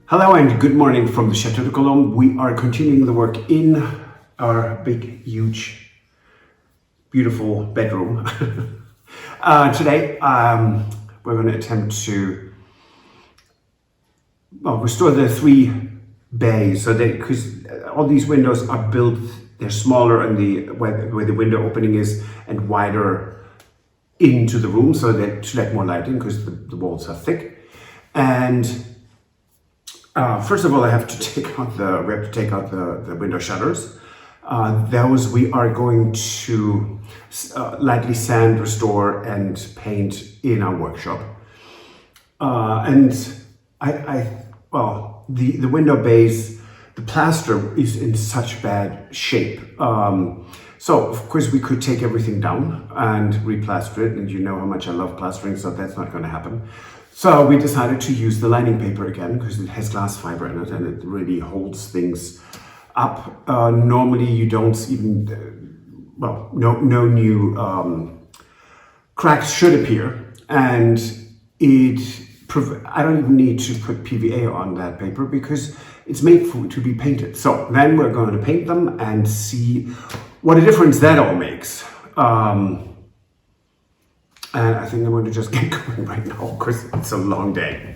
Hello and good morning from the Chateau de Cologne. We are continuing the work in our big, huge, beautiful bedroom. Today, we're going to attempt to restore the three bays. So because all these windows are built, they're smaller and where the window opening is and wider into the room, so that to let more light in because the walls are thick. And first of all, we have to take out the window shutters. Those we are going to lightly sand, restore, and paint in our workshop. The window base, the plaster is in such bad shape. So of course we could take everything down and replaster it, and you know how much I love plastering, so that's not going to happen. So we decided to use the lining paper again because it has glass fiber in it and it really holds things up. Normally you don't even, no new cracks should appear, and I don't even need to put PVA on that paper because it's made to be painted. So then we're going to paint them and see what a difference that all makes. And I think I'm going to just get going right now because it's a long day.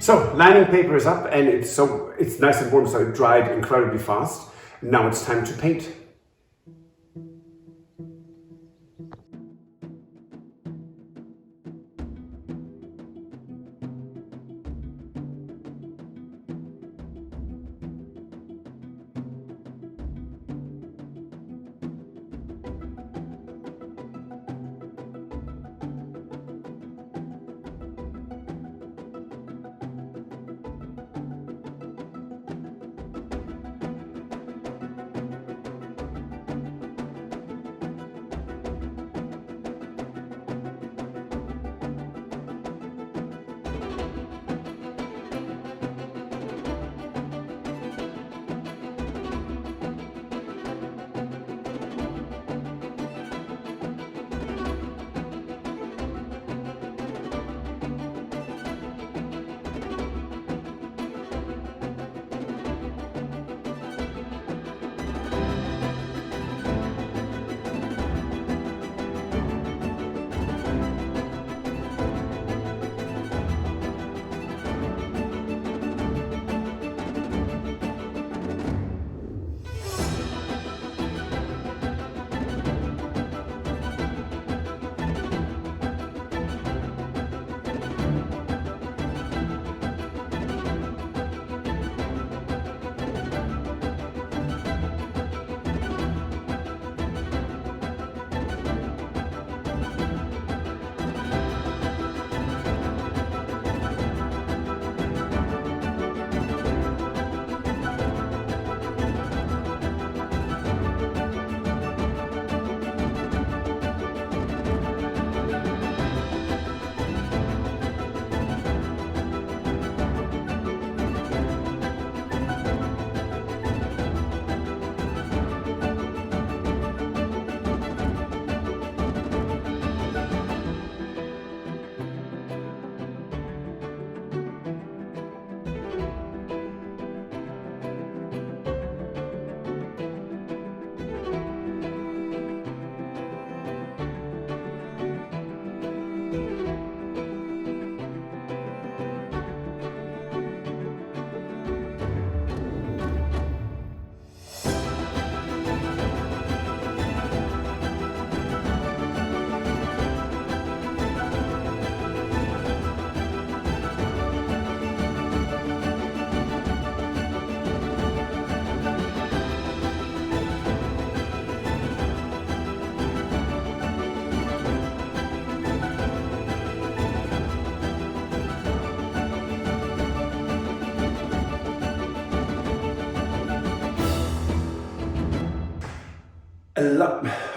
So lining paper is up and it's nice and warm, so it dried incredibly fast. Now it's time to paint.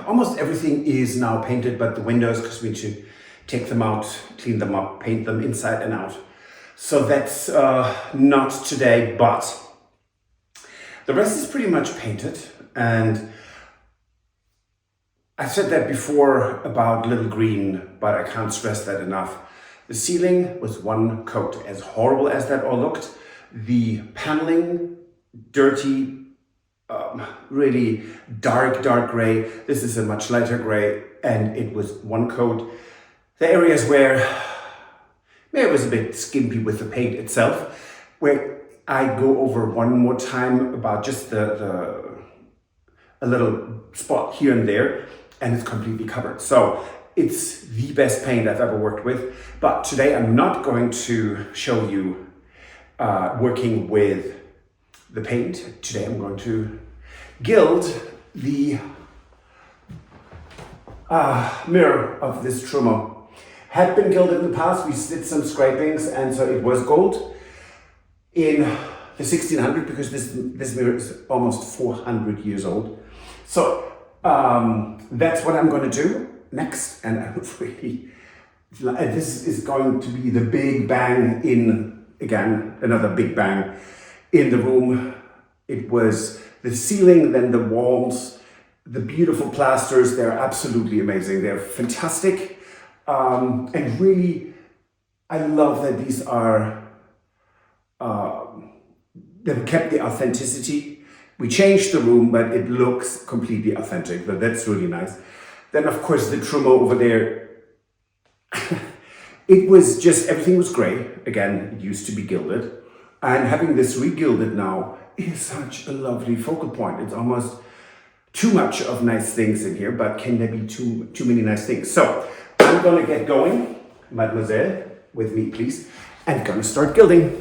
Almost everything is now painted, but the windows, because we need to take them out, clean them up, paint them inside and out. So that's not today, but the rest is pretty much painted. And I said that before about little green, but I can't stress that enough. The ceiling was one coat. As horrible as that all looked, the paneling, dirty, really dark gray. This is a much lighter gray, and it was one coat. The areas where maybe it was a bit skimpy with the paint itself, where I go over one more time about just a little spot here and there, and it's completely covered. So it's the best paint I've ever worked with. But today I'm not going to show you working with the paint. Today I'm going to gild the mirror of this trumeau. Had been gilded in the past. We did some scrapings, and so it was gold in the 1600, because this mirror is almost 400 years old. So that's what I'm going to do next, and I'm really, this is going to be the big bang in, again, another big bang in the room. It was the ceiling, then the walls, the beautiful plasters. They're absolutely amazing. They're fantastic. And really, I love that these are, they've kept the authenticity. We changed the room, but it looks completely authentic. But that's really nice. Then, of course, the trumeau over there. It was just, everything was grey. Again, it used to be gilded. And having this re-gilded now is such a lovely focal point. It's almost too much of nice things in here, but can there be too many nice things? So I'm gonna get going, mademoiselle, with me please, and gonna start gilding.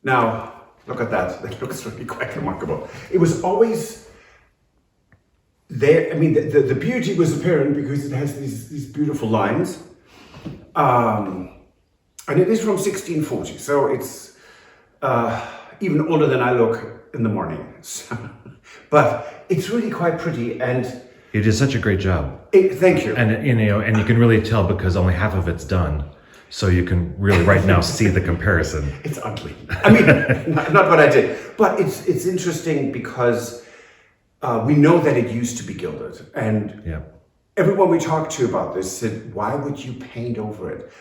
Now, look at that. That looks really quite remarkable. It was always there. I mean, the beauty was apparent because it has these beautiful lines. And it is from 1640, so it's even older than I look in the morning. So, but it's really quite pretty, and you did such a great job. Thank you. And and you can really tell because only half of it's done. So you can really right now see the comparison. It's ugly. I mean, not what I did, but it's interesting because we know that it used to be gilded, and everyone we talked to about this said, "Why would you paint over it?"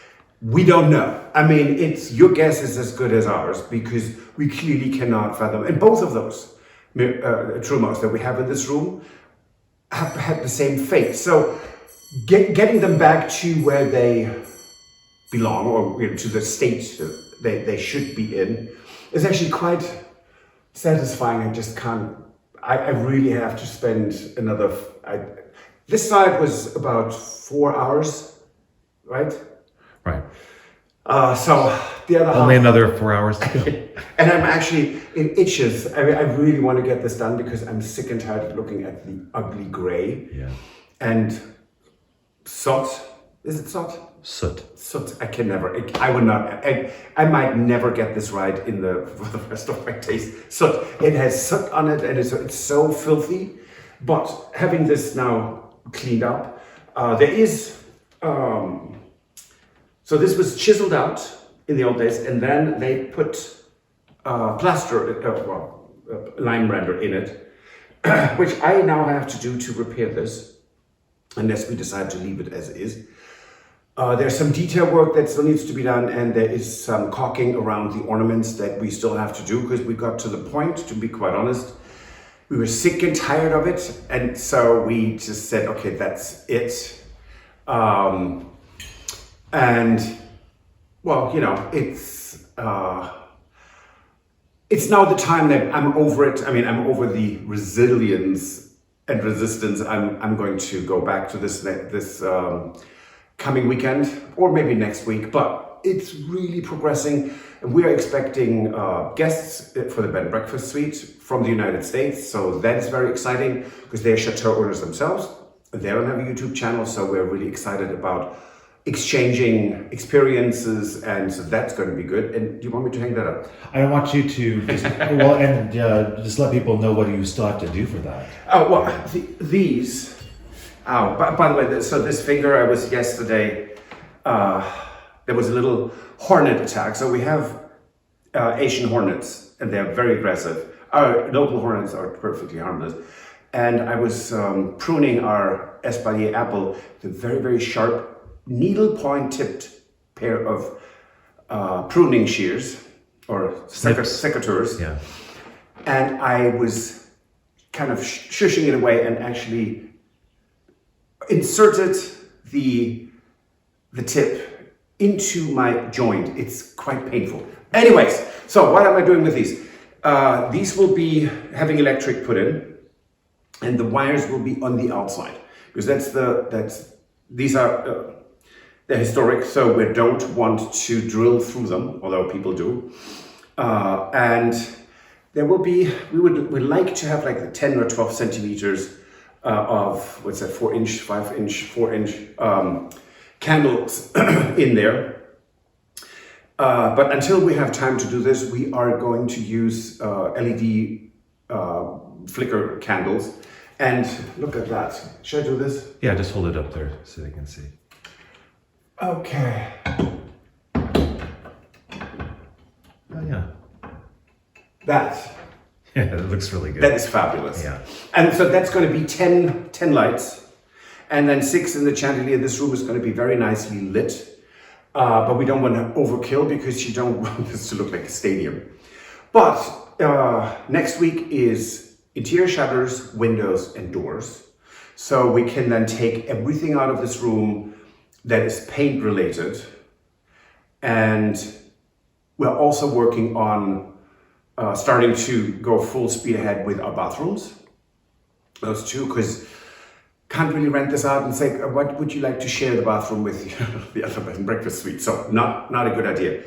We don't know. I mean, it's your guess is as good as ours because we clearly cannot fathom. And both of those trumeaus that we have in this room have had the same fate. So getting them back to where they belong, or to the state they should be in, is actually quite satisfying. I just can't. I really have to spend another. This side was about 4 hours, right? Right. So the other only half, another 4 hours. and I'm actually it itches. I really want to get this done because I'm sick and tired of looking at the ugly gray. Yeah. And sot. Is it sot? Soot. Soot. I can never. I would not. I might never get this right for the rest of my days. Soot. It has soot on it, and it's so filthy. But having this now cleaned up, there is. So this was chiseled out in the old days, and then they put lime render in it, which I now have to do to repair this, unless we decide to leave it as is. There's some detail work that still needs to be done, and there is some caulking around the ornaments that we still have to do, because we got to the point, to be quite honest, we were sick and tired of it, and so we just said, okay, that's it. And well, you know, it's now the time that I'm over it. I mean, I'm over the resilience and resistance. I'm going to go back to this coming weekend, or maybe next week, but it's really progressing. And we are expecting guests for the bed and breakfast suite from the United States. So that is very exciting, because they're Chateau owners themselves. They don't have a YouTube channel, so we're really excited about exchanging experiences, and so that's going to be good. And do you want me to hang that up? I want you to just, just let people know what you still have to do for that. Oh, well, these. Oh, by the way, so this finger, I was yesterday, there was a little hornet attack. So we have Asian hornets, and they're very aggressive. Our local hornets are perfectly harmless. And I was pruning our Espalier apple with a very, very sharp, needle point tipped pair of pruning shears, or secateurs. Yeah. And I was kind of shushing it away and actually inserted the tip into my joint. It's quite painful. Anyways, so what am I doing with these? These will be having electric put in, and the wires will be on the outside, because these are they're historic, so we don't want to drill through them, although people do. And there will be, we'd like to have like the 10 or 12 centimeters of, what's that, 4-inch, 5-inch, 4-inch candles in there. But until we have time to do this, we are going to use LED flicker candles. And look at that. Should I do this? Yeah, just hold it up there so they can see. Okay. Oh, yeah. That. Yeah, it looks really good. That is fabulous. Yeah. And so that's going to be 10 lights, and then 6 in the chandelier. This room is going to be very nicely lit, but we don't want to overkill, because you don't want this to look like a stadium. But next week is interior shutters, windows, and doors. So we can then take everything out of this room that is paint related. And we're also working on starting to go full speed ahead with our bathrooms. Those two, because can't really rent this out and say, what would you like to share the bathroom with the other bed and breakfast suite? So not a good idea.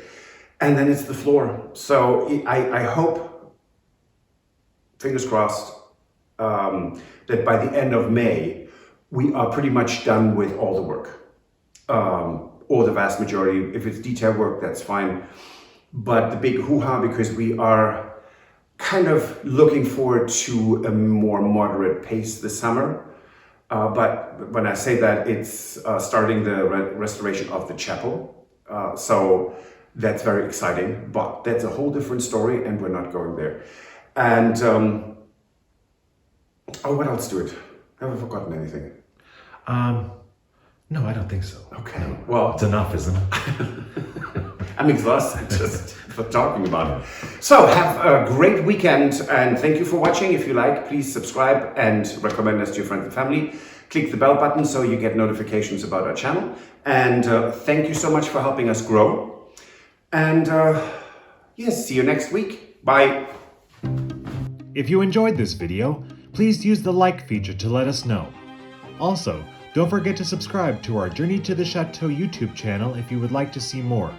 And then it's the floor. So I hope, fingers crossed, that by the end of May, we are pretty much done with all the work. Or the vast majority. If it's detail work, that's fine. But the big hoo-ha, because we are kind of looking forward to a more moderate pace this summer. But when I say that, it's starting the restoration of the chapel. So that's very exciting, but that's a whole different story, and we're not going there. And, what else, Stuart? Have I forgotten anything? No, I don't think so. Okay, No. well, It's enough, isn't it? I'm exhausted just for talking about it. So have a great weekend, and thank you for watching. If you like, please subscribe and recommend us to your friends and family. Click the bell button so you get notifications about our channel. And thank you so much for helping us grow. And yes, see you next week. Bye. If you enjoyed this video, please use the like feature to let us know. Also, don't forget to subscribe to our Journey to the Chateau YouTube channel if you would like to see more.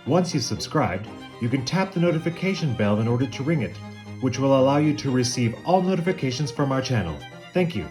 Once you've subscribed, you can tap the notification bell in order to ring it, which will allow you to receive all notifications from our channel. Thank you.